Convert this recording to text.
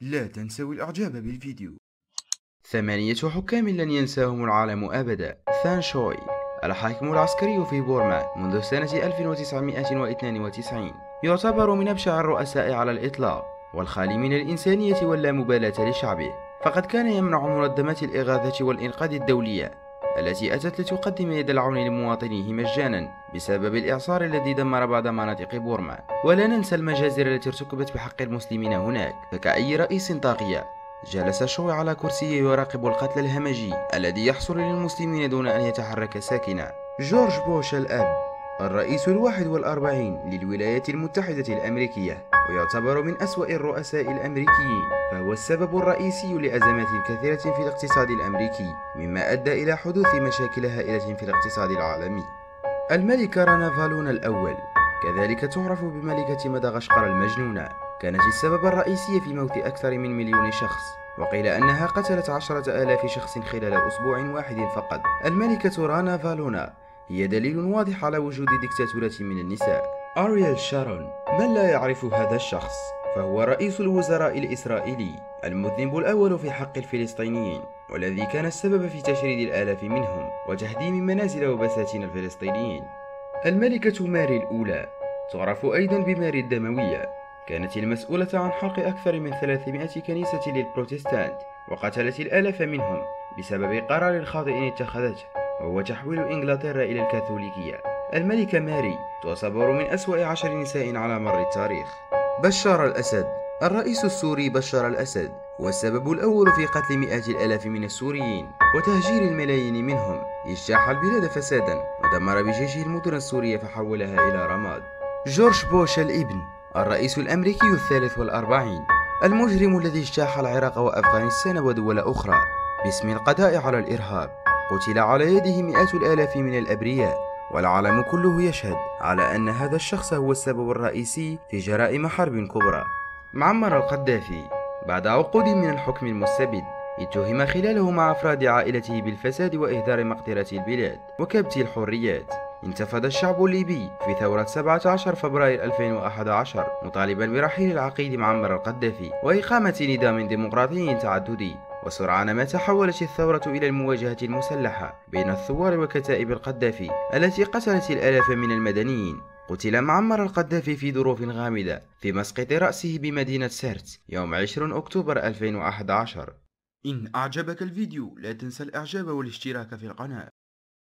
لا تنسوا الإعجاب بالفيديو. 8 حكام لن ينساهم العالم أبدا. ثان شوي، الحاكم العسكري في بورما منذ سنة 1992، يعتبر من أبشع الرؤساء على الإطلاق والخالي من الإنسانية واللامبالاة لشعبه، فقد كان يمنع منظمات الإغاثة والإنقاذ الدولية التي أتت لتقدم يد العون لمواطنيه مجانا بسبب الإعصار الذي دمر بعض مناطق بورما. ولا ننسى المجازر التي ارتكبت بحق المسلمين هناك، فكأي رئيس طاغية جلس شوي على كرسيه يراقب القتل الهمجي الذي يحصل للمسلمين دون أن يتحرك ساكنا. جورج بوش الأب، الرئيس 41 للولايات المتحدة الأمريكية، ويعتبر من أسوأ الرؤساء الأمريكيين، فهو السبب الرئيسي لأزمات كثيرة في الاقتصاد الأمريكي، مما أدى إلى حدوث مشاكل هائلة في الاقتصاد العالمي. الملكة رانا فالونا الأول، كذلك تعرف بملكة مدغشقر المجنونة، كانت السبب الرئيسي في موت أكثر من 1,000,000 شخص، وقيل أنها قتلت 10,000 شخص خلال أسبوع واحد فقط. الملكة رانا فالونا هي دليل واضح على وجود ديكتاتورة من النساء. أرييل شارون، من لا يعرف هذا الشخص؟ فهو رئيس الوزراء الإسرائيلي، المذنب الأول في حق الفلسطينيين، والذي كان السبب في تشريد الآلاف منهم وتهديم منازل وبساتين الفلسطينيين. الملكة ماري الأولى، تعرف أيضا بماري الدموية، كانت المسؤولة عن حرق أكثر من 300 كنيسة للبروتستانت، وقتلت الآلاف منهم بسبب قرار خاطئ اتخذته، وهو تحويل إنجلترا إلى الكاثوليكية. الملكة ماري تعتبر من أسوأ 10 نساء على مر التاريخ. بشار الأسد، الرئيس السوري بشار الأسد هو السبب الأول في قتل مئات الآلاف من السوريين وتهجير الملايين منهم. اجتاح البلاد فسادا ودمر بجيشه المدن السورية فحولها إلى رماد. جورج بوش الابن، الرئيس الأمريكي 43، المجرم الذي اجتاح العراق وأفغانستان ودول أخرى باسم القضاء على الإرهاب، قتل على يده مئات الآلاف من الأبرياء، والعالم كله يشهد على أن هذا الشخص هو السبب الرئيسي في جرائم حرب كبرى. معمر القذافي، بعد عقود من الحكم المستبد، اتهم خلاله مع أفراد عائلته بالفساد وإهدار مقدرة البلاد وكبت الحريات. انتفض الشعب الليبي في ثورة 17 فبراير 2011 مطالبا برحيل العقيد معمر القذافي وإقامة نظام ديمقراطي تعددي، وسرعان ما تحولت الثورة إلى المواجهة المسلحة بين الثوار وكتائب القذافي التي قتلت الآلاف من المدنيين. قتل معمر القذافي في ظروف غامضة في مسقط رأسه بمدينة سرت يوم 20 أكتوبر 2011. إن أعجبك الفيديو لا تنسى الإعجاب والاشتراك في القناة.